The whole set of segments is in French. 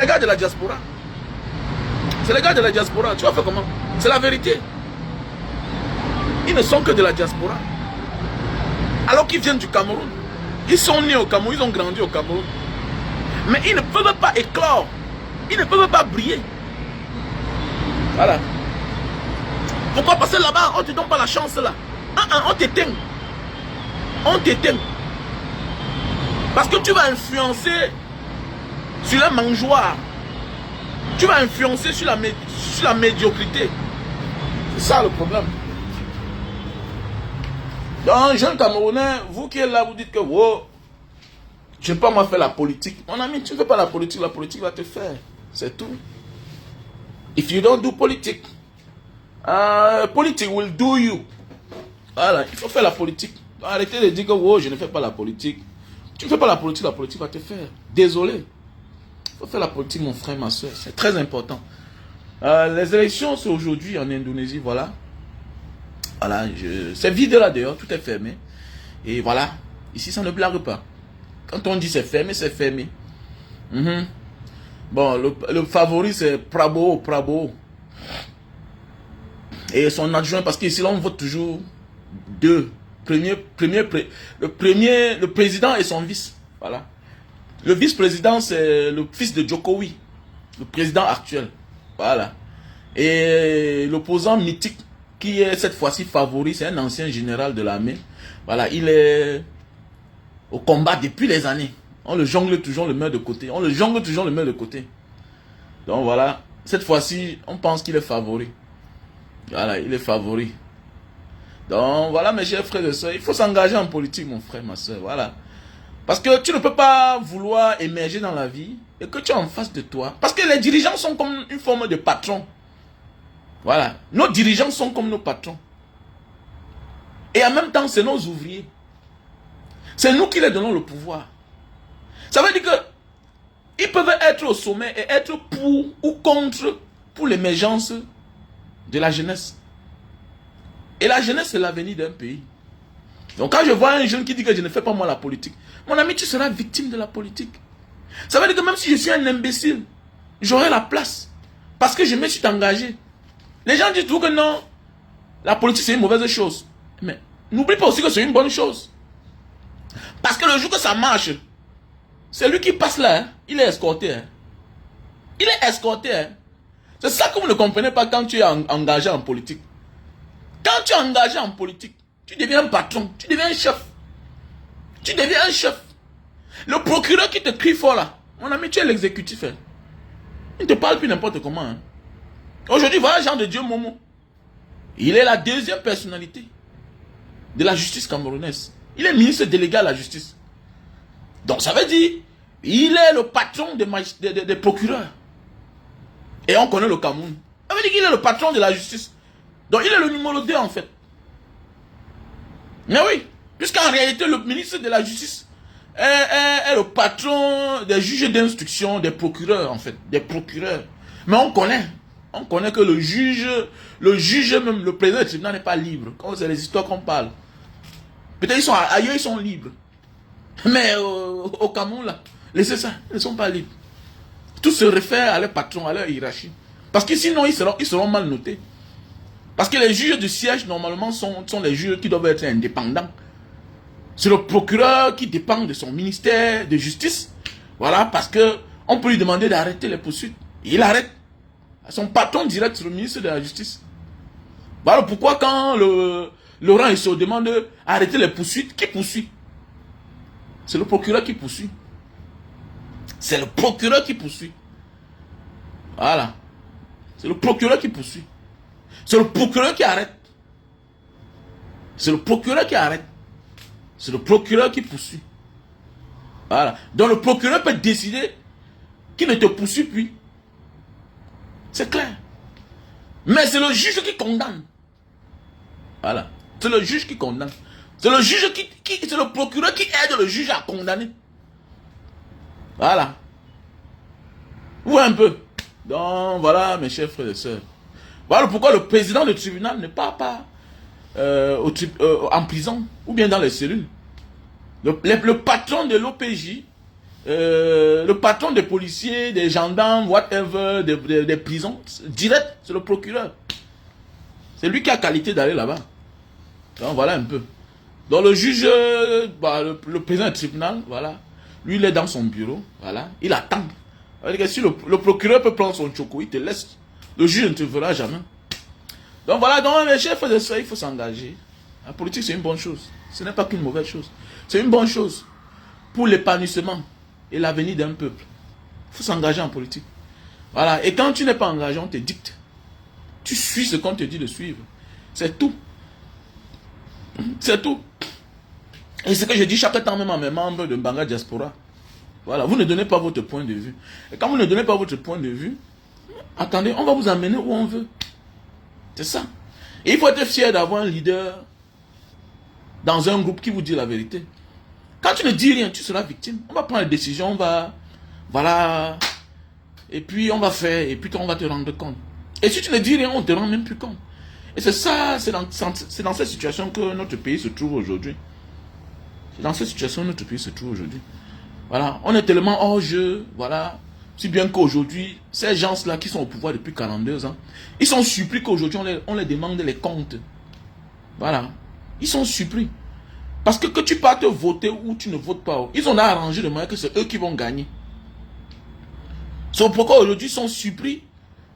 les gars de la diaspora. C'est les gars de la diaspora. Tu vas faire comment? C'est la vérité. Ils ne sont que de la diaspora. Alors qu'ils viennent du Cameroun. Ils sont nés au Cameroun, ils ont grandi au Cameroun. Mais ils ne peuvent pas éclore. Ils ne peuvent pas briller. Voilà. Pourquoi? Parce que là-bas, on ne te donne pas la chance là. On t'éteint. On t'éteint. Parce que tu vas influencer sur la mangeoire. Tu vas influencer sur la médiocrité. C'est ça le problème. Donc, jeune Camerounais, vous qui êtes là, vous dites que wow, je ne vais pas moi faire la politique. Mon ami, tu ne fais pas la politique va te faire. C'est tout. If you don't do politics, politics will do you. Voilà, il faut faire la politique. Arrêtez de dire que wow, je ne fais pas la politique. Tu ne fais pas la politique va te faire. Désolé. Il faut faire la politique, mon frère, ma soeur. C'est très important. Les élections, c'est aujourd'hui en Indonésie, voilà. Voilà, c'est vide là dehors, tout est fermé. Et voilà, ici ça ne blague pas. Quand on dit c'est fermé, c'est fermé. Bon, le favori c'est Prabowo. Et son adjoint, parce qu'ici là on vote toujours deux. Le président et son vice. Voilà. Le vice-président c'est le fils de Jokowi, le président actuel. Voilà. Et l'opposant mythique, qui est cette fois-ci favori, c'est un ancien général de l'armée. Voilà, il est au combat depuis les années. On le jongle toujours, le met de côté. On le jongle toujours, le met de côté. Donc voilà, cette fois-ci, on pense qu'il est favori. Voilà, il est favori. Donc voilà, mes chers frères et sœurs, il faut s'engager en politique, mon frère, ma soeur. Voilà. Parce que tu ne peux pas vouloir émerger dans la vie et que tu es en face de toi. Parce que les dirigeants sont comme une forme de patron. Voilà. Nos dirigeants sont comme nos patrons. Et en même temps, c'est nos ouvriers. C'est nous qui leur donnons le pouvoir. Ça veut dire que ils peuvent être au sommet et être pour ou contre pour l'émergence de la jeunesse. Et la jeunesse, c'est l'avenir d'un pays. Donc quand je vois un jeune qui dit que je ne fais pas moi la politique, mon ami, tu seras victime de la politique. Ça veut dire que même si je suis un imbécile, j'aurai la place. Parce que je me suis engagé. Les gens disent toujours que non, la politique c'est une mauvaise chose. Mais n'oublie pas aussi que c'est une bonne chose. Parce que le jour que ça marche, c'est lui qui passe là, hein, il est escorté. Hein. Il est escorté. Hein. C'est ça que vous ne comprenez pas quand tu es engagé en politique. Quand tu es engagé en politique, tu deviens un patron, tu deviens un chef. Tu deviens un chef. Le procureur qui te crie fort là, mon ami, tu es l'exécutif. Hein. Il ne te parle plus n'importe comment. Hein. Aujourd'hui, voilà Jean de Dieu Momo. Il est la deuxième personnalité de la justice camerounaise. Il est ministre délégué à la justice. Donc ça veut dire, il est le patron des procureurs. Et on connaît le Cameroun. Ça veut dire qu'il est le patron de la justice. Donc il est le numéro 2 en fait. Mais oui, puisqu'en réalité le ministre de la justice est le patron des juges d'instruction, des procureurs en fait. Des procureurs. Mais on connaît que le juge même, le président du tribunal n'est pas libre. Quand c'est les histoires qu'on parle. Peut-être ils sont ailleurs, ils sont libres. Mais au Cameroun, là, laissez ça, ils ne sont pas libres. Tout se réfère à leur patron, à leur hiérarchie. Parce que sinon, ils seront mal notés. Parce que les juges du siège, normalement, sont les juges qui doivent être indépendants. C'est le procureur qui dépend de son ministère de justice. Voilà, parce que on peut lui demander d'arrêter les poursuites. Il arrête. Son patron direct, c'est le ministre de la Justice. Voilà pourquoi quand Laurent il se demande d'arrêter les poursuites, qui poursuit? C'est le procureur qui poursuit. C'est le procureur qui poursuit. Voilà. C'est le procureur qui poursuit. C'est le procureur qui arrête. C'est le procureur qui arrête. C'est le procureur qui poursuit. Voilà. Donc le procureur peut décider qu'il ne te poursuit plus. C'est clair. Mais c'est le juge qui condamne. Voilà. C'est le juge qui condamne. C'est le juge c'est le procureur qui aide le juge à condamner. Voilà. Vous voyez un peu. Donc voilà mes chers frères et sœurs. Voilà pourquoi le président du tribunal ne part pas en prison ou bien dans les cellules. Le patron de l'OPJ le patron des policiers, des gendarmes, whatever, des prisons, direct, c'est le procureur. C'est lui qui a qualité d'aller là-bas. Donc voilà un peu. Donc le juge, le président du tribunal, voilà, lui il est dans son bureau, voilà, il attend. Si le procureur peut prendre son choco, il te laisse. Le juge ne te verra jamais. Donc voilà, donc les chefs de ça, il faut s'engager. La politique c'est une bonne chose. Ce n'est pas qu'une mauvaise chose. C'est une bonne chose pour l'épanouissement et l'avenir d'un peuple. Il faut s'engager en politique. Voilà, et quand tu n'es pas engagé, on te dicte. Tu suis ce qu'on te dit de suivre. C'est tout. C'est tout. Et ce que je dis chaque temps même à mes membres de Mbanga Diaspora. Voilà, vous ne donnez pas votre point de vue. Et quand vous ne donnez pas votre point de vue, attendez, on va vous amener où on veut. C'est ça. Et il faut être fier d'avoir un leader dans un groupe qui vous dit la vérité. Quand tu ne dis rien, tu seras victime. On va prendre les décisions, on va... Voilà. Et puis on va faire, et puis on va te rendre compte. Et si tu ne dis rien, on ne te rend même plus compte. Et c'est ça, c'est dans cette situation que notre pays se trouve aujourd'hui. C'est dans cette situation que notre pays se trouve aujourd'hui. Voilà, on est tellement hors jeu, voilà. Si bien qu'aujourd'hui, ces gens-là qui sont au pouvoir depuis 42 ans, ils sont surpris qu'aujourd'hui on les demande les comptes. Voilà. Ils sont surpris. Parce que tu partes voter ou tu ne votes pas, ils ont arrangé de manière que c'est eux qui vont gagner. C'est pourquoi aujourd'hui ils sont surpris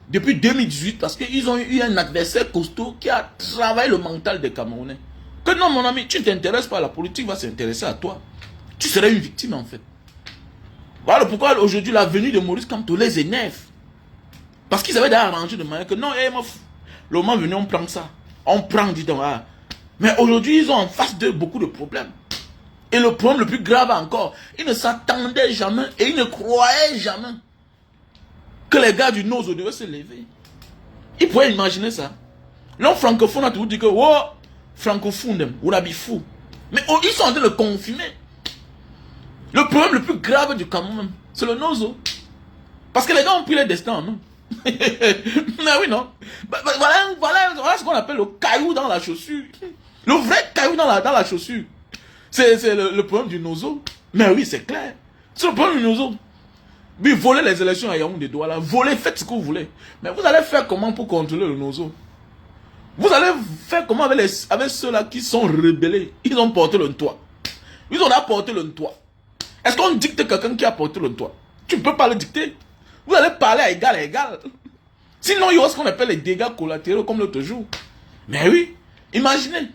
depuis 2018 parce qu'ils ont eu un adversaire costaud qui a travaillé le mental des Camerounais. Que non mon ami, tu ne t'intéresses pas, la politique va s'intéresser à toi. Tu serais une victime en fait. Voilà pourquoi aujourd'hui la venue de Maurice Kamto les énerve. Parce qu'ils avaient déjà arrangé de manière que non, le moment venu on prend ça. On prend, dis donc. Ah. Mais aujourd'hui ils ont en face d'eux beaucoup de problèmes. Et le problème le plus grave encore, ils ne s'attendaient jamais et ils ne croyaient jamais que les gars du Nozo devaient se lever. Ils pouvaient imaginer ça. L'homme francophone a toujours dit que, oh, francophone, on a fou. Mais oh, ils sont en train de confirmer. Le problème le plus grave du Cameroun, c'est le Nozo. Parce que les gars ont pris les destins en main. Mais oui, non. Voilà ce qu'on appelle le caillou dans la chaussure. Le vrai caillou dans la chaussure. C'est le problème du Nozo. Mais oui, c'est clair. C'est le problème du Nozo. Oui, voler les élections à Yaoundé Douala, là. Voler, faites ce que vous voulez. Mais vous allez faire comment pour contrôler le Nozo? Vous allez faire comment avec ceux-là qui sont rebellés? Ils ont porté le toit. Ils ont apporté le toit. Est-ce qu'on dicte quelqu'un qui a porté le toit? Tu ne peux pas le dicter. Vous allez parler à égal. Sinon, il y aura ce qu'on appelle les dégâts collatéraux comme l'autre jour. Mais oui, imaginez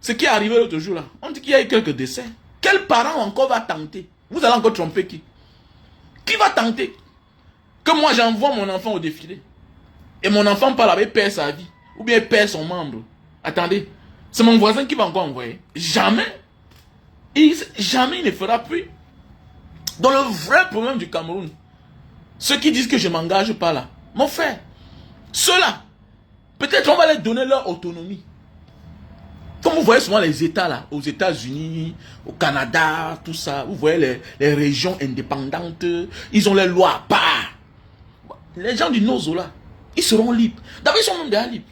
ce qui est arrivé l'autre jour là. On dit qu'il y a eu quelques décès. Quel parent encore va tenter? Vous allez encore tromper qui? Qui va tenter que moi j'envoie mon enfant au défilé et mon enfant parle avec perd sa vie ou bien perd son membre? Attendez, c'est mon voisin qui va encore envoyer. Jamais. Jamais il ne fera plus. Dans le vrai problème du Cameroun, ceux qui disent que je m'engage pas là, mon frère, ceux-là, peut-être on va leur donner leur autonomie. Comme vous voyez souvent les États là, aux États-Unis, au Canada, tout ça, vous voyez les régions indépendantes, ils ont les lois à part. Les gens du Nozo là, ils seront libres. D'abord, ils sont même déjà libres.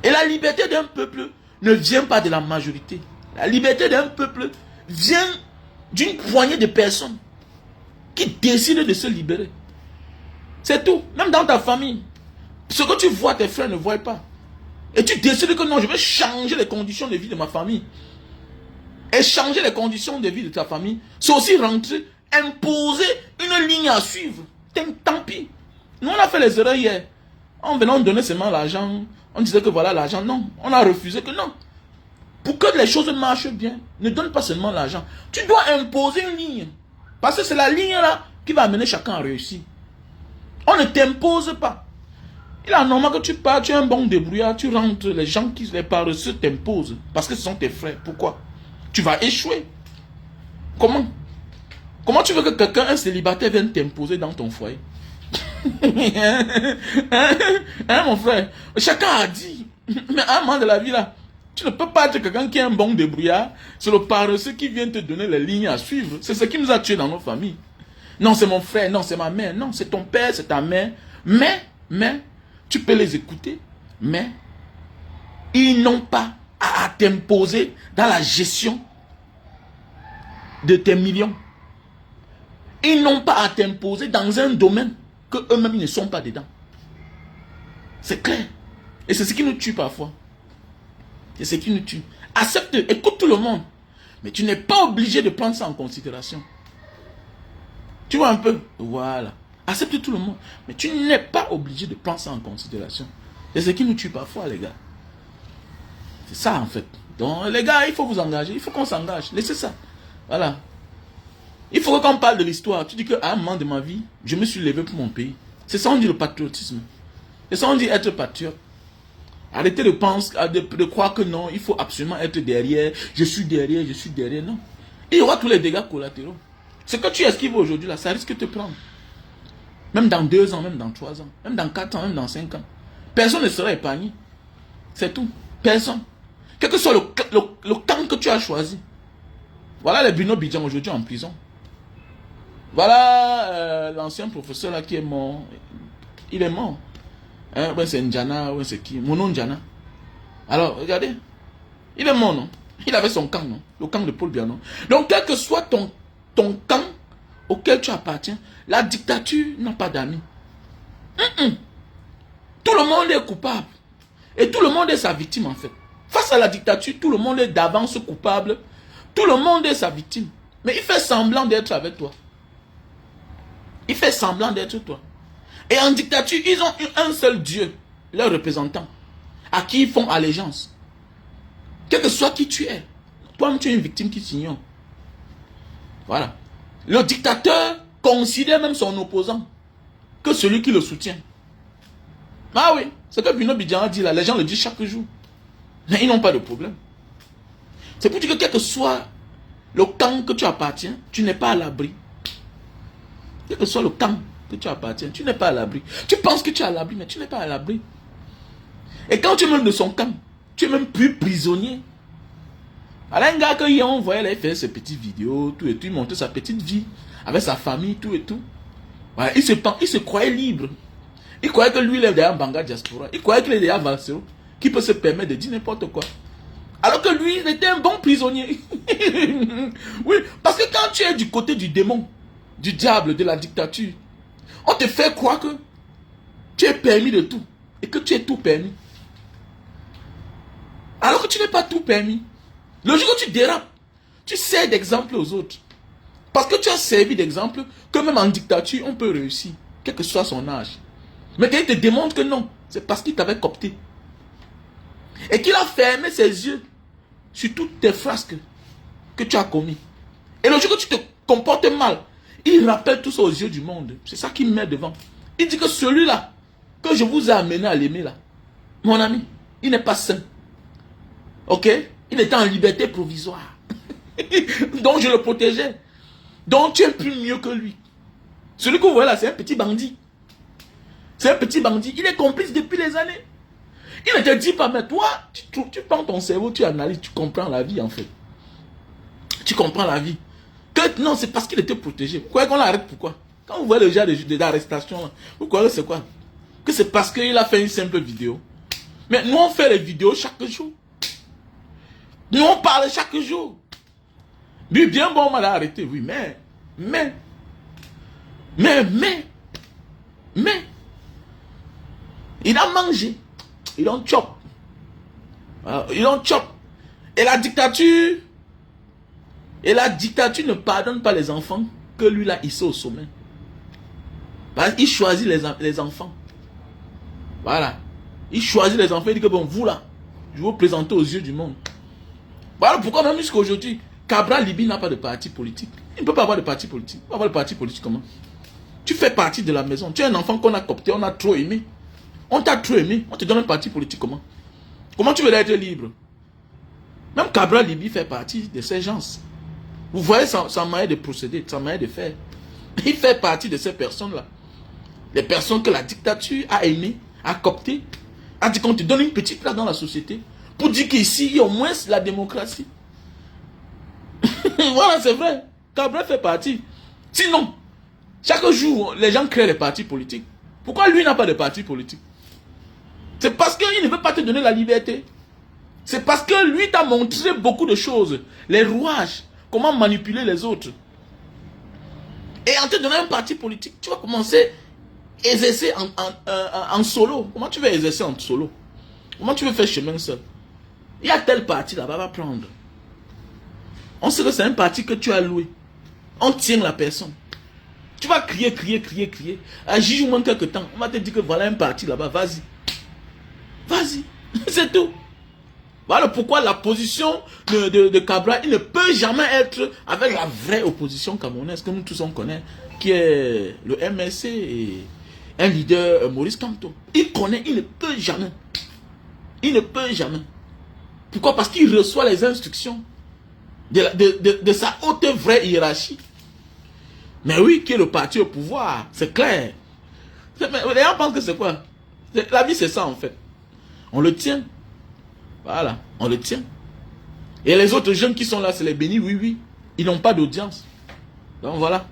Et la liberté d'un peuple ne vient pas de la majorité. La liberté d'un peuple vient d'une poignée de personnes qui décident de se libérer. C'est tout. Même dans ta famille. Ce que tu vois, tes frères ne voient pas. Et tu décides que non, je vais changer les conditions de vie de ma famille. Et changer les conditions de vie de ta famille, c'est aussi rentrer, imposer une ligne à suivre. Tant pis. Nous, on a fait les erreurs hier. En venant donner seulement l'argent, on disait que voilà l'argent. Non, on a refusé que non. Pour que les choses marchent bien, ne donne pas seulement l'argent. Tu dois imposer une ligne. Parce que c'est la ligne là qui va amener chacun à réussir. On ne t'impose pas. Il est normal que tu pars, tu es un bon débrouillard, tu rentres, les gens qui les paresseux t'imposent. Parce que ce sont tes frères. Pourquoi? Tu vas échouer. Comment? Comment tu veux que quelqu'un, un célibataire, vienne t'imposer dans ton foyer? Hein, mon frère? Chacun a dit. Mais à un moment de la vie là, tu ne peux pas être quelqu'un qui est un bon débrouillard. C'est le paresseux qui vient te donner les lignes à suivre. C'est ce qui nous a tués dans nos familles. Non, c'est mon frère, non, c'est ma mère, non, c'est ton père, c'est ta mère. Mais, tu peux les écouter, mais ils n'ont pas à t'imposer dans la gestion de tes millions. Ils n'ont pas à t'imposer dans un domaine que eux-mêmes ne sont pas dedans. C'est clair. Et c'est ce qui nous tue parfois. C'est ce qui nous tue. Accepte, écoute tout le monde. Mais tu n'es pas obligé de prendre ça en considération. Tu vois un peu? Voilà. Accepte tout le monde. Mais tu n'es pas obligé de prendre ça en considération. C'est ce qui nous tue parfois, les gars. C'est ça, en fait. Donc, les gars, il faut vous engager. Il faut qu'on s'engage. Laissez ça. Voilà. Il faut qu'on parle de l'histoire. Tu dis qu'à un moment de ma vie, je me suis levé pour mon pays. C'est ça on dit le patriotisme. C'est ça on dit être patriote. Arrêtez de penser, de croire que non, il faut absolument être derrière. Je suis derrière, je suis derrière. Non. Il y aura tous les dégâts collatéraux. Ce que tu esquives aujourd'hui, là, ça risque de te prendre. Même dans 2 ans, même dans 3 ans, même dans 4 ans, même dans 5 ans. Personne ne sera épargné. C'est tout. Personne. Quel que soit le camp que tu as choisi. Voilà les Bruno Bidjan aujourd'hui en prison. Voilà l'ancien professeur là qui est mort. Il est mort. Hein, ouais, c'est Ndjana, ouais, c'est qui? Mon nom Ndjana. Alors, regardez. Il est mort, non? Il avait son camp, non? Le camp de Paul Biya, non? Donc, quel que soit ton camp auquel tu appartiens, la dictature n'a pas d'amis. Tout le monde est coupable. Et tout le monde est sa victime, en fait. Face à la dictature, tout le monde est d'avance coupable. Tout le monde est sa victime. Mais il fait semblant d'être avec toi. Il fait semblant d'être toi. Et en dictature, ils ont un seul Dieu, leur représentant, à qui ils font allégeance. Quel que soit qui tu es, toi-même tu es une victime qui t'ignore. Voilà. Le dictateur considère même son opposant que celui qui le soutient. Ah oui, c'est que Bruno Bidjan a dit là, les gens le disent chaque jour. Mais ils n'ont pas de problème. C'est pour dire que quel que soit le camp que tu appartiens, tu n'es pas à l'abri. Quel que soit le camp que tu appartiens, tu n'es pas à l'abri. Tu penses que tu es à l'abri, mais tu n'es pas à l'abri. Et quand tu es même de son camp, tu es même plus prisonnier. Alors un gars que hier on voyait là, il faisait ses petites vidéos, tout et tout, il montrait sa petite vie, avec sa famille, tout et tout. Voilà, il se croyait libre. Il croyait que lui, il est derrière Banga Diaspora. Il croyait qu'il est derrière Valsero, qui peut se permettre de dire n'importe quoi. Alors que lui, il était un bon prisonnier. Oui, parce que quand tu es du côté du démon, du diable, de la dictature, on te fait croire que tu es permis de tout. Et que tu es tout permis. Alors que tu n'es pas tout permis. Le jour où tu dérapes, tu sers d'exemple aux autres. Parce que tu as servi d'exemple que même en dictature, on peut réussir. Quel que soit son âge. Mais quand il te démontre que non, c'est parce qu'il t'avait coopté. Et qu'il a fermé ses yeux sur toutes tes frasques que tu as commis. Et le jour où tu te comportes mal, il rappelle tout ça aux yeux du monde. C'est ça qu'il met devant. Il dit que celui-là, que je vous ai amené à l'aimer là, mon ami, il n'est pas sain. Ok? Il était en liberté provisoire. Donc je le protégeais. Donc tu es plus mieux que lui. Celui que vous voyez là, c'est un petit bandit. C'est un petit bandit. Il est complice depuis des années. Il ne te dit pas, mais toi, tu prends ton cerveau, tu analyses, tu comprends la vie en fait. Tu comprends la vie. Que, non, c'est parce qu'il était protégé. Vous croyez qu'on l'arrête pourquoi? Quand vous voyez le genre d'arrestation, vous croyez que c'est quoi? Que c'est parce qu'il a fait une simple vidéo. Mais nous, on fait les vidéos chaque jour. Nous, on parle chaque jour. Lui, bien bon, on m'a arrêté, oui, mais, il a mangé. Il en chope. Il en chope. Et la dictature ne pardonne pas les enfants que lui là, il est au sommet. Parce qu'il choisit les enfants. Voilà. Il choisit les enfants. Il dit que bon, vous là, je vais vous présenter aux yeux du monde. Voilà pourquoi même jusqu'à aujourd'hui, Cabral Libi n'a pas de parti politique. Il ne peut pas avoir de parti politique. Il peut avoir de parti politique comment? Tu fais partie de la maison. Tu es un enfant qu'on a coopté, on a trop aimé. On t'a trop aimé. On te donne un parti politique comment? Comment tu veux être libre? Même Cabral Libi fait partie de ces gens. Vous voyez sa manière de procéder, sa manière de faire. Il fait partie de ces personnes-là. Les personnes que la dictature a aimées, a cooptées, a dit qu'on te donne une petite place dans la société pour dire qu'ici, il y a au moins la démocratie. Voilà, c'est vrai. Cabral fait partie. Sinon, chaque jour, les gens créent des partis politiques. Pourquoi lui n'a pas de parti politique? C'est parce qu'il ne veut pas te donner la liberté. C'est parce que lui t'a montré beaucoup de choses. Les rouages. Comment manipuler les autres. Et en te donnant un parti politique, tu vas commencer à exercer en solo. Comment tu vas exercer en solo? Comment tu veux faire chemin seul? Il y a tel parti là-bas, va prendre. On sait que c'est un parti que tu as loué. On tient la personne. Tu vas crier. À juge moins quelques temps. On va te dire que voilà un parti là-bas. Vas-y. Vas-y. C'est tout. Voilà pourquoi la position de Cabral, il ne peut jamais être avec la vraie opposition camerounaise que nous tous on connaît, qui est le MSC et un leader, Maurice Kamto. Il connaît, il ne peut jamais. Il ne peut jamais. Pourquoi? Parce qu'il reçoit les instructions de sa haute vraie hiérarchie. Mais oui, qui est le parti au pouvoir, c'est clair. Mais les gens pensent que c'est quoi? La vie c'est ça en fait. On le tient. Voilà, on le tient. Et les autres jeunes qui sont là, c'est les bénis, oui. Ils n'ont pas d'audience. Donc voilà.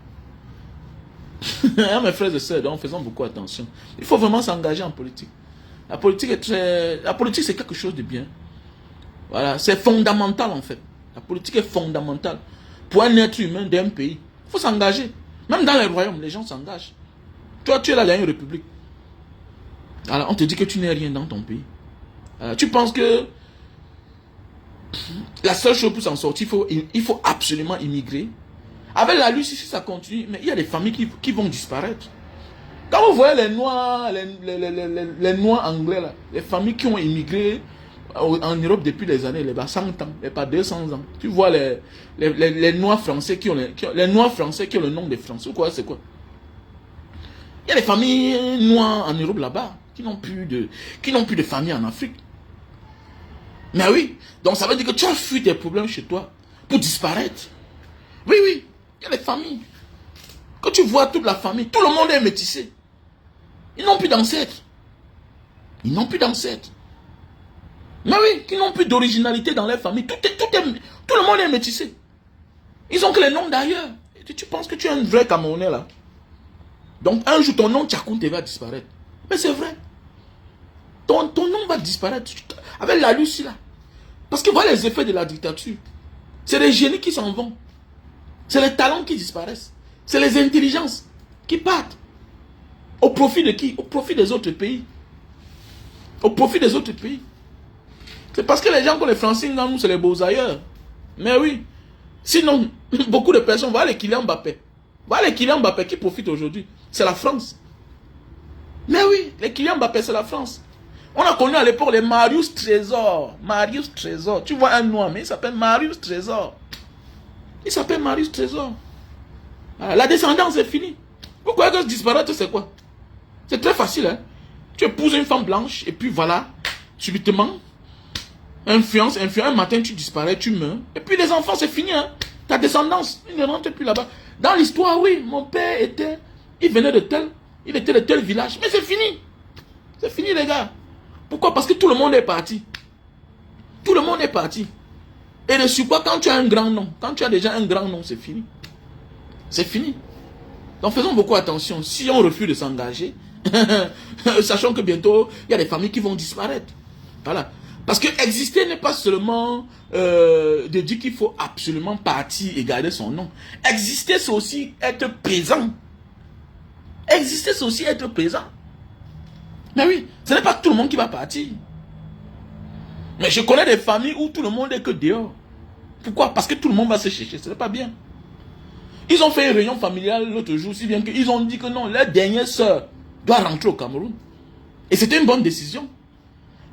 Mes frères et sœurs, donc faisons beaucoup attention. Il faut vraiment s'engager en politique. La politique c'est quelque chose de bien. Voilà, c'est fondamental en fait. La politique est fondamentale. Pour un être humain d'un pays, il faut s'engager. Même dans les royaumes, les gens s'engagent. Toi, tu es là dans une république. Alors, on te dit que tu n'es rien dans ton pays. Alors, tu penses que la seule chose pour s'en sortir, il faut absolument immigrer. Avec la lutte, si ça continue, mais il y a des familles qui vont disparaître. Quand vous voyez les Noirs, les Noirs anglais, là, les familles qui ont immigré en Europe depuis des années, les 100 ans, les pas 200 ans. Tu vois les Noirs français qui ont les Noirs français qui ont le nom des Français. Ou quoi, c'est quoi? Il y a des familles noires en Europe là-bas qui n'ont plus de famille en Afrique. Mais oui, donc ça veut dire que tu as fui tes problèmes chez toi pour disparaître. Oui, il y a des familles. Quand tu vois toute la famille, tout le monde est métissé. Ils n'ont plus d'ancêtres. Ils n'ont plus d'ancêtres. Mais oui, ils n'ont plus d'originalité dans leur famille. Tout le monde est métissé. Ils ont que les noms d'ailleurs. Tu penses que tu es un vrai Camerounais là. Donc un jour ton nom Tchakounte va disparaître. Mais c'est vrai. Ton nom va disparaître. Avec la Lucie là. Parce que voilà les effets de la dictature. C'est les génies qui s'en vont. C'est les talents qui disparaissent. C'est les intelligences qui partent. Au profit de qui? Au profit des autres pays. Au profit des autres pays. C'est parce que les gens comme les Français, nous, c'est les beaux ailleurs. Mais oui. Sinon, beaucoup de personnes, voilà les Kylian Mbappé. Voilà les Kylian Mbappé qui profitent aujourd'hui. C'est la France. Mais oui, les Kylian Mbappé, c'est la France. On a connu à l'époque les Marius Trésor. Marius Trésor. Tu vois un noir, mais il s'appelle Marius Trésor. Il s'appelle Marius Trésor. La descendance est finie. Vous croyez que disparaître, c'est quoi? C'est très facile. Hein? Tu épouses une femme blanche et puis voilà, subitement, influence, un matin tu disparais, tu meurs. Et puis les enfants, c'est fini. Hein? Ta descendance, il ne rentre plus là-bas. Dans l'histoire, oui, mon père il venait de il était de tel village. Mais c'est fini. C'est fini les gars. Pourquoi? Parce que tout le monde est parti. Tout le monde est parti. Et de surcroît, quand tu as un grand nom, quand tu as déjà un grand nom, c'est fini. C'est fini. Donc faisons beaucoup attention. Si on refuse de s'engager, sachant que bientôt, il y a des familles qui vont disparaître. Voilà. Parce que exister n'est pas seulement de dire qu'il faut absolument partir et garder son nom. Exister, c'est aussi être présent. Exister, c'est aussi être présent. Mais oui, ce n'est pas tout le monde qui va partir. Mais je connais des familles où tout le monde est que dehors. Pourquoi? Parce que tout le monde va se chercher. Ce n'est pas bien. Ils ont fait une réunion familiale l'autre jour, si bien qu'ils ont dit que non, leur dernière sœur doit rentrer au Cameroun. Et c'était une bonne décision.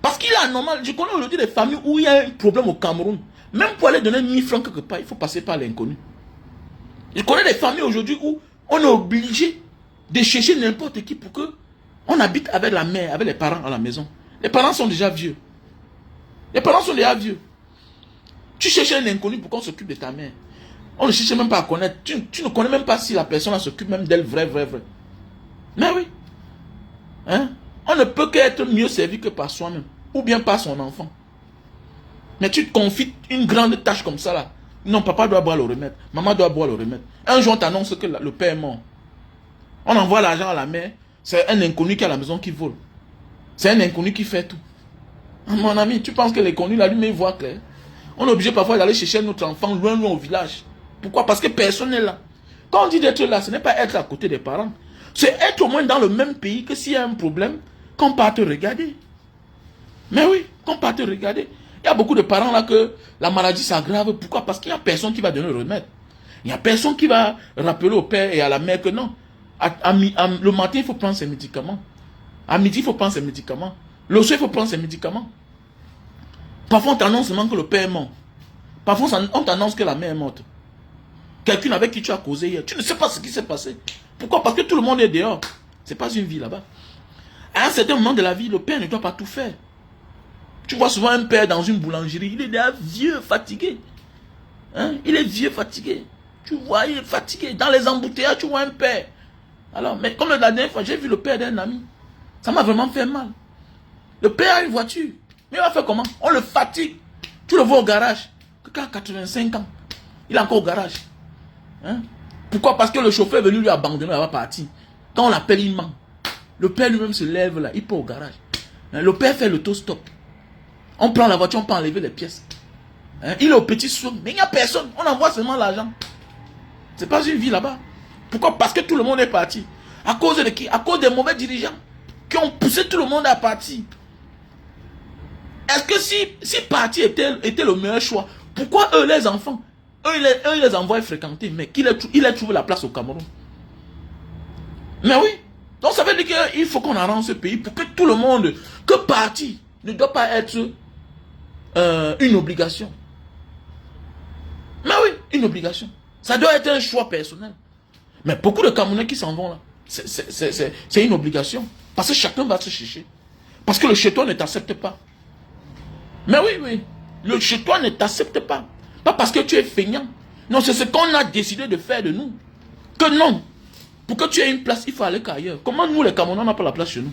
Parce qu'il est anormal. Je connais aujourd'hui des familles où il y a un problème au Cameroun. Même pour aller donner 1000 francs quelque part, il faut passer par l'inconnu. Je connais des familles aujourd'hui où on est obligé de chercher n'importe qui pour que on habite avec la mère, avec les parents à la maison. Les parents sont déjà vieux. Les parents sont déjà vieux. Tu cherches un inconnu pour qu'on s'occupe de ta mère. On ne cherche même pas à connaître. Tu ne connais même pas si la personne s'occupe même d'elle, vrai. Mais oui. Hein? On ne peut qu'être mieux servi que par soi-même. Ou bien par son enfant. Mais tu te confies une grande tâche comme ça là. Non, papa doit boire le remède. Maman doit boire le remède. Un jour on t'annonce que le père est mort. On envoie l'argent à la mère. C'est un inconnu qui est à la maison qui vole. C'est un inconnu qui fait tout. Mon ami, tu penses que l'inconnu là lui-même voit clair? On est obligé parfois d'aller chercher notre enfant loin au village. Pourquoi? Parce que personne n'est là. Quand on dit d'être là, ce n'est pas être à côté des parents. C'est être au moins dans le même pays que s'il y a un problème, qu'on part te regarder. Mais oui, qu'on part te regarder. Il y a beaucoup de parents là que la maladie s'aggrave. Pourquoi? Parce qu'il n'y a personne qui va donner le remède. Il n'y a personne qui va rappeler au père et à la mère que non. Le matin, il faut prendre ses médicaments. À midi, il faut prendre ses médicaments. Le soir, il faut prendre ses médicaments. Parfois, on t'annonce seulement que le père est mort. Parfois, on t'annonce que la mère est morte. Quelqu'un avec qui tu as causé hier. Tu ne sais pas ce qui s'est passé. Pourquoi? Parce que tout le monde est dehors. Ce n'est pas une vie là-bas. À un certain moment de la vie, le père ne doit pas tout faire. Tu vois souvent un père dans une boulangerie. Il est déjà vieux, fatigué. Hein? Il est vieux, fatigué. Tu vois, il est fatigué. Dans les embouteillages, tu vois un père. Alors, mais comme la dernière fois, j'ai vu le père d'un ami. Ça m'a vraiment fait mal. Le père a une voiture. Mais il va faire comment? On le fatigue. Tu le vois au garage. Quelqu'un a 85 ans. Il est encore au garage. Hein? Pourquoi? Parce que le chauffeur est venu lui abandonner, il va partir. Quand on l'appelle, il ment. Le père lui-même se lève là, il part au garage. Hein? Le père fait le stop. On prend la voiture, on peut enlever les pièces. Hein? Il est au petit soin, mais il n'y a personne. On envoie seulement l'argent. C'est pas une vie là-bas. Pourquoi? Parce que tout le monde est parti. À cause de qui? À cause des mauvais dirigeants qui ont poussé tout le monde à partir. Est-ce que si partir était le meilleur choix, pourquoi eux, les enfants, ils les envoient fréquenter, mais qu'il ait trouvé la place au Cameroun? Mais oui. Donc ça veut dire qu'il faut qu'on arrange ce pays pour que tout le monde, que partir ne doit pas être une obligation. Mais oui, une obligation. Ça doit être un choix personnel. Mais beaucoup de Camerounais qui s'en vont là, c'est une obligation. Parce que chacun va se chercher. Parce que le chez toi ne t'accepte pas. Mais oui, oui. Le chez toi ne t'accepte pas. Pas parce que tu es feignant. Non, c'est ce qu'on a décidé de faire de nous. Que non. Pour que tu aies une place, il faut aller ailleurs. Comment nous, les Camerounais, on n'a pas la place chez nous?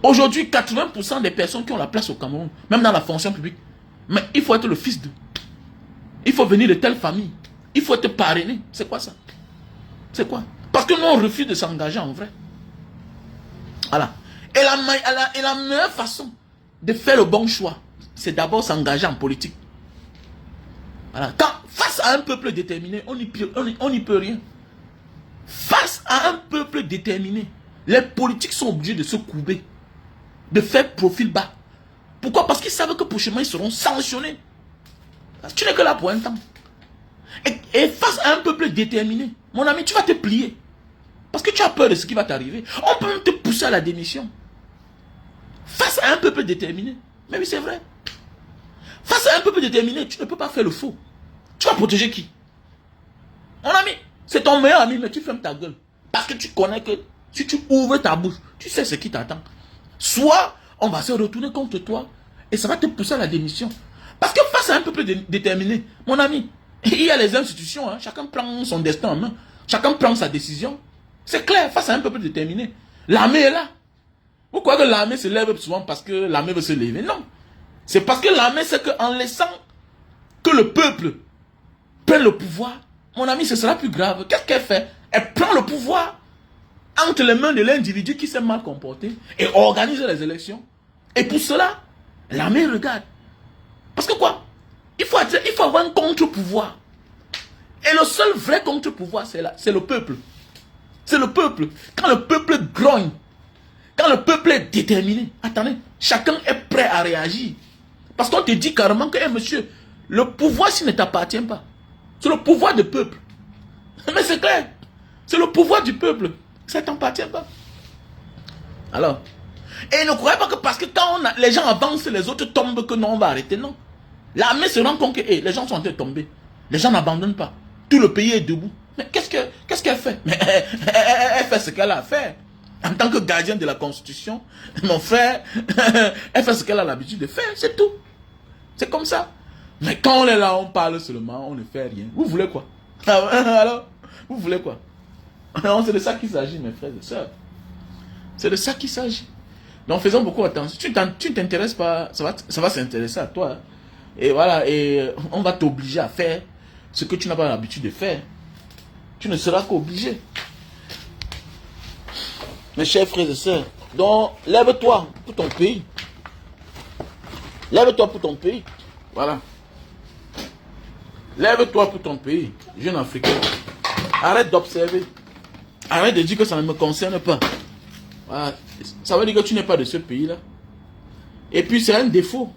Aujourd'hui, 80% des personnes qui ont la place au Cameroun, même dans la fonction publique, mais il faut être le fils de. Il faut venir de telle famille. Il faut être parrainé. C'est quoi ça? C'est quoi? Parce que nous, on refuse de s'engager en vrai. Voilà. Et la meilleure façon de faire le bon choix, c'est d'abord s'engager en politique. Voilà. Quand, face à un peuple déterminé, on n'y peut rien. Face à un peuple déterminé, les politiques sont obligés de se courber, de faire profil bas. Pourquoi? Parce qu'ils savent que prochainement, ils seront sanctionnés. Tu n'es que là pour un temps. Et face à un peuple déterminé, mon ami, tu vas te plier. Parce que tu as peur de ce qui va t'arriver. On peut même te pousser à la démission. Face à un peuple déterminé. Mais oui, c'est vrai. Face à un peuple déterminé, tu ne peux pas faire le faux. Tu vas protéger qui? Mon ami, c'est ton meilleur ami, mais tu fermes ta gueule. Parce que tu connais que si tu ouvres ta bouche, tu sais ce qui t'attend. Soit on va se retourner contre toi et ça va te pousser à la démission. Parce que face à un peuple déterminé, mon ami, il y a les institutions, hein, chacun prend son destin en main. Chacun prend sa décision. C'est clair, face à un peuple déterminé. L'armée est là. Vous croyez que l'armée se lève souvent parce que l'armée veut se lever? Non. C'est parce que l'armée sait qu'en laissant que le peuple prenne le pouvoir, mon ami, ce sera plus grave. Qu'est-ce qu'elle fait? Elle prend le pouvoir entre les mains de l'individu qui s'est mal comporté et organise les élections. Et pour cela, l'armée regarde. Parce que quoi? Il faut avoir un contre-pouvoir. Et le seul vrai contre-pouvoir, c'est le peuple. C'est le peuple. Quand le peuple grogne, quand le peuple est déterminé, attendez, chacun est prêt à réagir. Parce qu'on te dit carrément que, hey, monsieur, le pouvoir, s'il ne t'appartient pas, c'est le pouvoir du peuple. Mais c'est clair. C'est le pouvoir du peuple. Ça ne t'appartient pas. Alors, et ne croyez pas que parce que quand les gens avancent, les autres tombent, que non, on va arrêter. Non. L'armée se rend compte que hey, les gens sont en train de tomber. Les gens n'abandonnent pas. Tout le pays est debout. Mais qu'est-ce qu'elle fait? Mais elle fait ce qu'elle a à faire. En tant que gardien de la Constitution, mon frère, elle fait ce qu'elle a l'habitude de faire. C'est tout. C'est comme ça. Mais quand on est là, on parle seulement, on ne fait rien. Vous voulez quoi? Alors, vous voulez quoi? Non, c'est de ça qu'il s'agit, mes frères et sœurs. C'est de ça qu'il s'agit. Donc faisons beaucoup attention. Tu t'intéresses pas, ça va s'intéresser à toi. Et voilà, et on va t'obliger à faire ce que tu n'as pas l'habitude de faire. Tu ne seras qu'obligé. Mes chers frères et sœurs, donc lève-toi pour ton pays. Lève-toi pour ton pays. Voilà. Lève-toi pour ton pays. jeune Africain. Arrête d'observer. Arrête de dire que ça ne me concerne pas. Voilà. Ça veut dire que tu n'es pas de ce pays-là. Et puis c'est un défaut.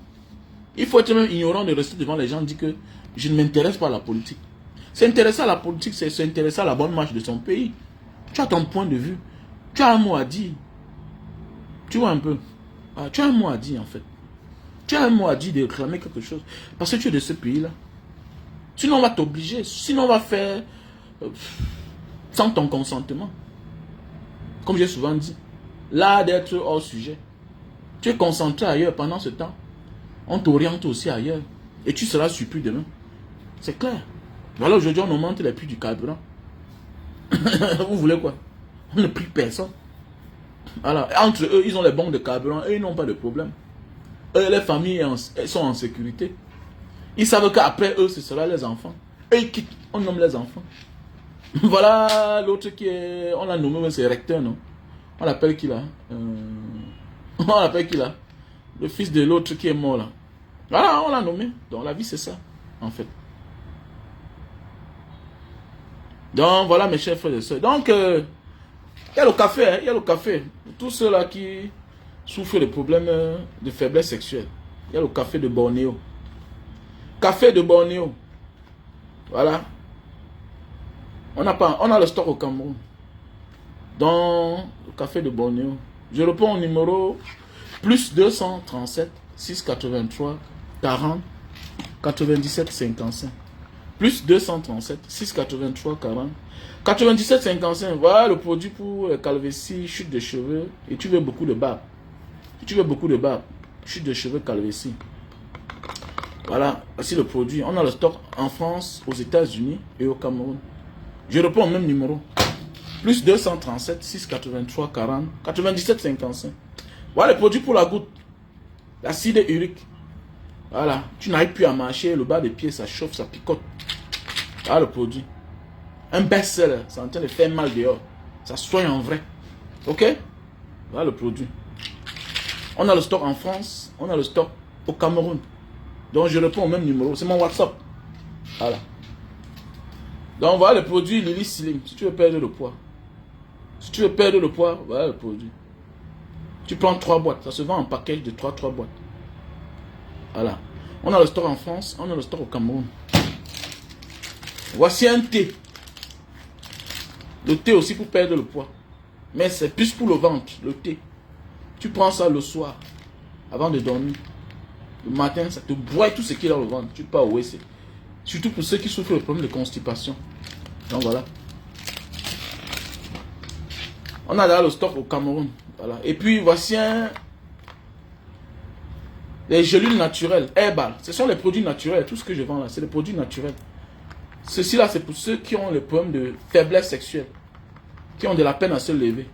Il faut être même ignorant de rester devant les gens et dire que je ne m'intéresse pas à la politique. S'intéresser à la politique, c'est s'intéresser à la bonne marche de son pays. Tu as ton point de vue. Tu as un mot à dire. Tu vois un peu. Tu as un mot à dire en fait. Tu as un mot à dire de réclamer quelque chose. Parce que tu es de ce pays-là. Sinon on va t'obliger. Sinon on va faire sans ton consentement. Comme j'ai souvent dit. Là d'être hors sujet. Tu es concentré ailleurs pendant ce temps. On t'oriente aussi ailleurs. Et tu seras surpris demain. C'est clair. Voilà, aujourd'hui on augmente les prix du carburant. Vous voulez quoi? On ne prie personne. Alors, entre eux, ils ont les bons de carburant. Eux, ils n'ont pas de problème. Eux, les familles elles sont en sécurité. Ils savent qu'après eux, ce sera les enfants. Eux, ils quittent. On nomme les enfants. Voilà l'autre qui est... On l'a nommé, c'est recteur, non? On l'appelle qui là? On l'appelle qui là? Le fils de l'autre qui est mort là. Voilà, on l'a nommé. Donc la vie, c'est ça, en fait. Donc voilà mes chers frères et sœurs. Donc, il y a le café, hein, il y a le café. Tous ceux-là qui souffrent de problèmes de faiblesse sexuelle. Il y a le café de Bornéo. Café de Bornéo. Voilà. On a le stock au Cameroun. Dans le café de Bornéo. Je réponds au numéro plus 237 683 40 97 55. Plus 237 683 40 97 55. Voilà le produit pour calvitie, chute de cheveux. Et tu veux beaucoup de barbe. Tu veux beaucoup de barbe. Chute de cheveux, calvitie. Voilà, voici le produit. On a le stock en France, aux États-Unis et au Cameroun. Je réponds au même numéro. Plus 237 683 40 97 55. Voilà le produit pour la goutte. L'acide urique. Voilà, tu n'arrives plus à marcher, le bas des pieds, ça chauffe, ça picote. Voilà le produit. Un best-seller, c'est en train de faire mal dehors. Ça soigne en vrai. Ok? Voilà le produit. On a le stock en France, on a le stock au Cameroun. Donc je réponds au même numéro, c'est mon WhatsApp. Voilà. Donc voilà le produit Lily Slim, si tu veux perdre le poids. Si tu veux perdre le poids, voilà le produit. Tu prends 3 boîtes, ça se vend en package de 3 boîtes. Voilà. On a le stock en France, on a le stock au Cameroun. Voici un thé. Le thé aussi pour perdre le poids. Mais c'est plus pour le ventre, le thé. Tu prends ça le soir, avant de dormir. Le matin, ça te broie tout ce qui est dans le ventre. Tu pars au WC. Surtout pour ceux qui souffrent de problèmes de constipation. Donc voilà. On a là le stock au Cameroun. Voilà. Et puis voici les gélules naturelles, Herbal. Ce sont les produits naturels. Tout ce que je vends là, c'est des produits naturels. Ceci là, c'est pour ceux qui ont le problème de faiblesse sexuelle. Qui ont de la peine à se lever.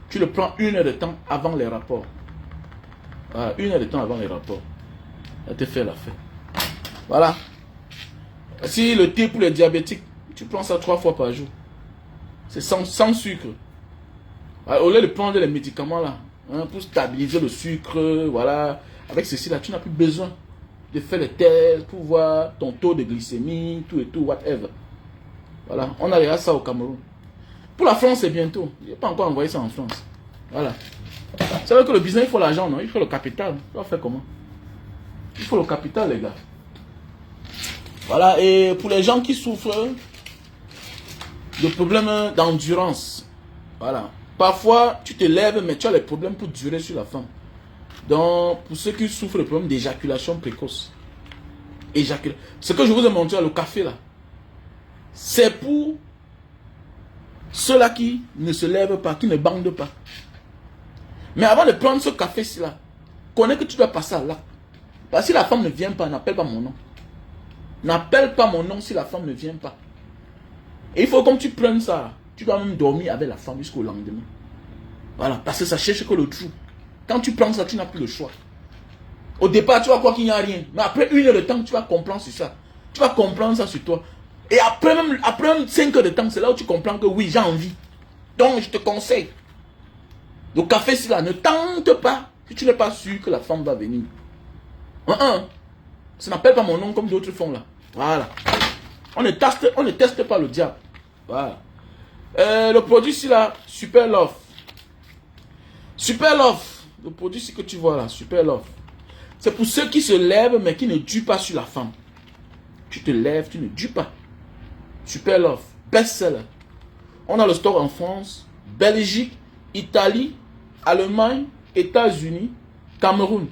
Tu le prends 1 heure de temps avant les rapports. Voilà, 1 heure de temps avant les rapports. Ça te fait l'affaire. Voilà. Si le thé pour les diabétiques, tu prends ça 3 fois par jour. C'est sans sucre. Au lieu de prendre les médicaments là, hein, pour stabiliser le sucre, voilà. Avec ceci là, tu n'as plus besoin de faire les tests pour voir ton taux de glycémie, tout et tout, whatever. Voilà, on a déjà ça au Cameroun. Pour la France, c'est bientôt. Je n'ai pas encore envoyé ça en France. Voilà. C'est vrai que le business, il faut l'argent, non? Il faut le capital. Tu vas faire comment? Il faut le capital, les gars. Voilà, et pour les gens qui souffrent de problèmes d'endurance, voilà. Parfois, tu te lèves, mais tu as les problèmes pour durer sur la femme. Donc, pour ceux qui souffrent de problèmes d'éjaculation précoce, ce que je vous ai montré, le café là, c'est pour ceux-là qui ne se lèvent pas, qui ne bandent pas. Mais avant de prendre ce café-ci là, connais que tu dois passer à l'acte. Parce que si la femme ne vient pas, n'appelle pas mon nom. N'appelle pas mon nom si la femme ne vient pas. Et il faut comme tu prennes ça, tu dois même dormir avec la femme jusqu'au lendemain. Voilà, parce que ça cherche que le trou. Quand tu prends ça, tu n'as plus le choix. Au départ, tu vas croire qu'il n'y a rien. Mais après 1 heure de temps, tu vas comprendre sur ça. Tu vas comprendre ça sur toi. Et après même 5 heures de temps, c'est là où tu comprends que oui, j'ai envie. Donc, je te conseille. Le café, c'est là. Ne tente pas si tu n'es pas sûr que la femme va venir. Ça n'appelle pas mon nom comme d'autres font là. Voilà. On ne teste pas le diable. Voilà. Le produit ici là, Super Love. Super Love. Le produit ici que tu vois là, Super Love. C'est pour ceux qui se lèvent mais qui ne durent pas sur la femme. Tu te lèves, tu ne dures pas. Super Love. Best-seller. On a le stock en France, Belgique, Italie, Allemagne, États-Unis, Cameroun.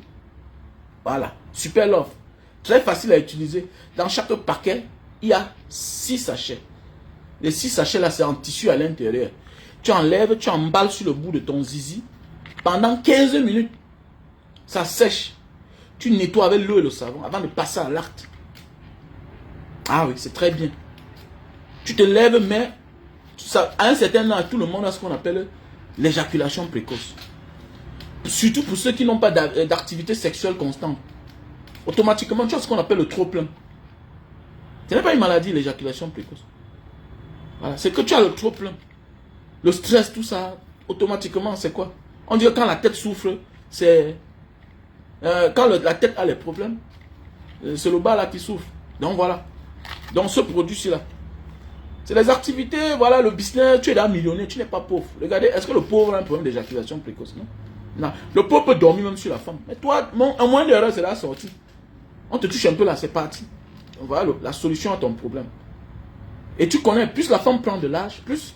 Voilà. Super Love. Très facile à utiliser. Dans chaque paquet, il y a 6 sachets. Les 6 sachets là, c'est en tissu à l'intérieur. Tu enlèves, tu emballes sur le bout de ton zizi. Pendant 15 minutes, ça sèche. Tu nettoies avec l'eau et le savon avant de passer à l'acte. Ah oui, c'est très bien. Tu te lèves, mais ça, à un certain âge, tout le monde a ce qu'on appelle l'éjaculation précoce. Surtout pour ceux qui n'ont pas d'activité sexuelle constante. Automatiquement, tu as ce qu'on appelle le trop-plein. Ce n'est pas une maladie, l'éjaculation précoce. Voilà, c'est que tu as le trop-plein. Le stress, tout ça, automatiquement, c'est quoi? On dit que quand la tête souffre, c'est... quand la tête a les problèmes, c'est le bas là qui souffre. Donc voilà. Donc ce produit-ci là, c'est les activités, voilà, le business, tu es là millionnaire, tu n'es pas pauvre. Regardez, est-ce que le pauvre a un problème d'éjaculation précoce? Non. Non. Le pauvre peut dormir même sur la femme. Mais toi, un moins d'heure, c'est la sortie. On te touche un peu là, c'est parti. Donc voilà la solution à ton problème. Et tu connais, plus la femme prend de l'âge, plus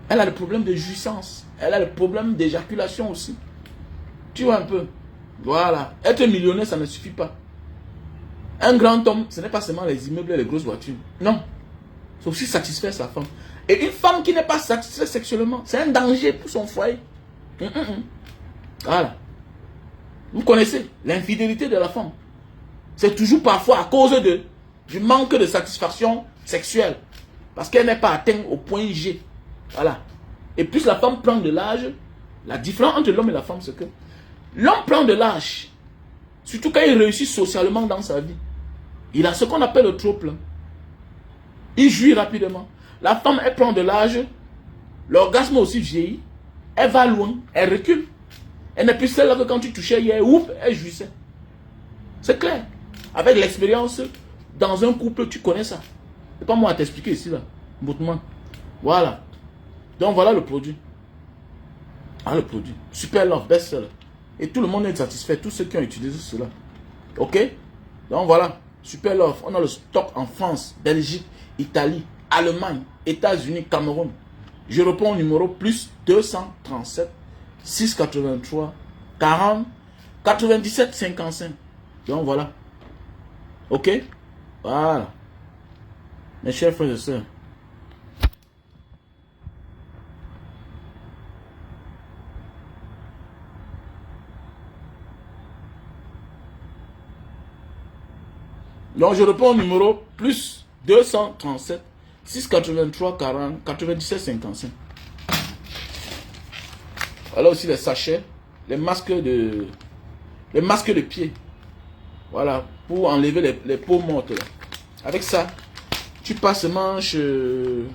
elle a le problème de jouissance. Elle a le problème d'éjaculation aussi. Tu vois un peu. Voilà. Être millionnaire, ça ne suffit pas. Un grand homme, ce n'est pas seulement les immeubles et les grosses voitures. Non. C'est aussi satisfaire sa femme. Et une femme qui n'est pas satisfaite sexuellement, c'est un danger pour son foyer. Voilà. Vous connaissez l'infidélité de la femme. C'est toujours parfois à cause du manque de satisfaction sexuelle. Parce qu'elle n'est pas atteinte au point G. Voilà. Et plus la femme prend de l'âge, la différence entre l'homme et la femme, c'est que l'homme prend de l'âge. Surtout quand il réussit socialement dans sa vie. Il a ce qu'on appelle le trop-plein. Il jouit rapidement. La femme, elle prend de l'âge. L'orgasme aussi vieillit. Elle va loin. Elle recule. Elle n'est plus celle que quand tu touchais hier, oups, elle jouissait. C'est clair. Avec l'expérience, dans un couple, tu connais ça. C'est pas moi à t'expliquer ici, là. Boutement. Voilà. Donc voilà le produit. Ah, le produit. Super Love, best-seller. Et tout le monde est satisfait. Tous ceux qui ont utilisé cela. Ok? Donc voilà. Super Love. On a le stock en France, Belgique, Italie, Allemagne, États-Unis, Cameroun. Je réponds au numéro plus 237 683 40 97 55. Donc voilà. Ok? Voilà. Mes chers frères et sœurs. Donc je réponds au numéro plus 237 683 40 97 55. Voilà aussi les sachets, les masques de pied. Voilà, pour enlever les peaux mortes. Là. Avec ça, tu passes manche une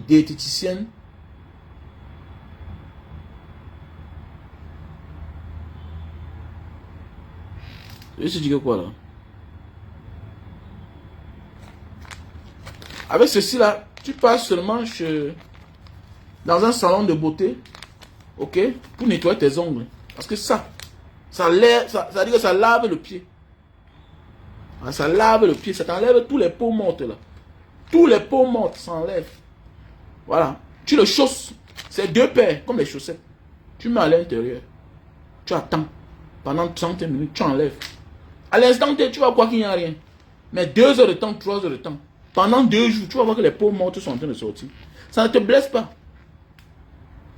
diététicienne. Je te dis que quoi là? Avec ceci là, tu passes seulement dans un salon de beauté, ok, pour nettoyer tes ongles. Parce que ça dit que ça lave le pied. Ça lave le pied, ça t'enlève tous les peaux mortes là. Tous les peaux mortes s'enlèvent. Voilà. Tu le chausses. C'est 2 paires, comme les chaussettes. Tu mets à l'intérieur. Tu attends. Pendant 30 minutes, tu enlèves. À l'instant T, tu vas voir qu'il n'y a rien. Mais 2 heures de temps, 3 heures de temps. Pendant 2 jours, tu vas voir que les peaux mortes sont en train de sortir. Ça ne te blesse pas.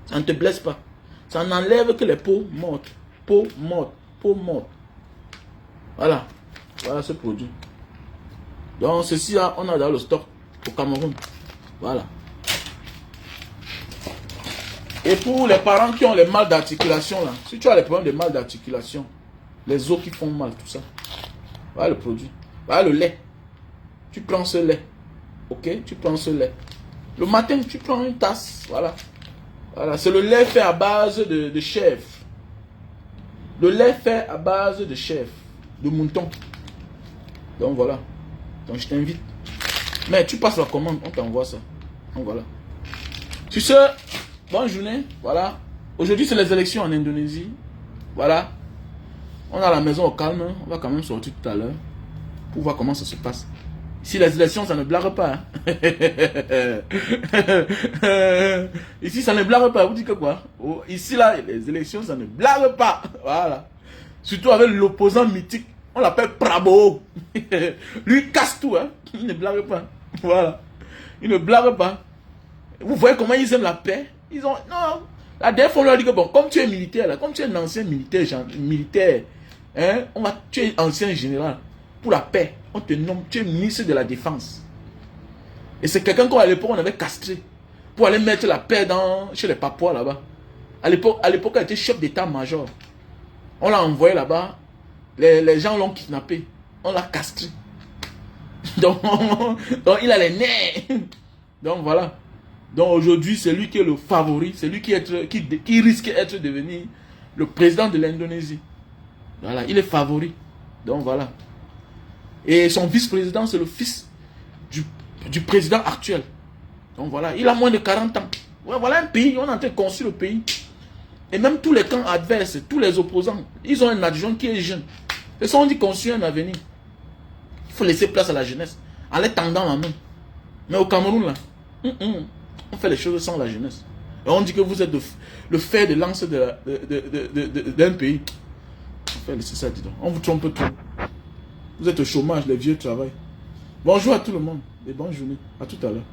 Ça ne te blesse pas. Ça n'enlève que les peaux mortes. Peaux mortes. Peaux mortes. Voilà. Voilà ce produit. Donc ceci là, on a dans le stock au Cameroun. Voilà. Et pour les parents qui ont les mal d'articulation là, si tu as les problèmes de mal d'articulation, les os qui font mal, tout ça, voilà le produit. Voilà le lait. Tu prends ce lait. Ok, tu prends ce lait. Le matin, tu prends une tasse. Voilà. Voilà, c'est le lait fait à base de chèvre. Le lait fait à base de chèvre, de mouton. Donc voilà. Donc je t'invite Mais tu passes la commande, on t'envoie ça. Donc voilà. Sur ce, bonne journée. Voilà. Aujourd'hui, c'est les élections en Indonésie. Voilà. On a la maison au calme. On va quand même sortir tout à l'heure pour voir comment ça se passe. Ici, les élections, ça ne blague pas. Hein. Ici, ça ne blague pas. Vous dites que quoi? Ici, là, les élections, ça ne blague pas. Voilà. Surtout avec l'opposant mythique. On l'appelle Prabo. Lui, il casse tout. Hein. Il ne blague pas. Voilà. Il ne blague pas. Vous voyez comment ils aiment la paix? Ils ont... Non. La dernière fois, on leur dit que bon, comme tu es militaire, là, comme tu es un ancien militaire, hein, tu es ancien général. Pour la paix, on te nomme, tu es ministre de la Défense. Et c'est quelqu'un qu'à l'époque, on avait castré. Pour aller mettre la paix chez les Papouas là-bas. À l'époque, il était chef d'état-major. On l'a envoyé là-bas. Les gens l'ont kidnappé. On l'a castré. Donc, il a les nerfs. Donc voilà. Donc aujourd'hui, c'est lui qui est le favori. C'est lui qui risque d'être devenu le président de l'Indonésie. Voilà, il est favori. Donc voilà. Et son vice-président, c'est le fils du président actuel. Donc voilà, il a moins de 40 ans. Voilà un pays, on est en train de construire le pays. Et même tous les camps adverses, tous les opposants, ils ont un adjoint qui est jeune. Et ça, on dit construire un avenir. Il faut laisser place à la jeunesse, en les tendant la main. Mais au Cameroun, là, on fait les choses sans la jeunesse. Et on dit que vous êtes le fer de lance d'un pays. On fait laisser ça, dis donc. On vous trompe tout. Vous êtes au chômage, les vieux travaillent. Bonjour à tout le monde et bonne journée. À tout à l'heure.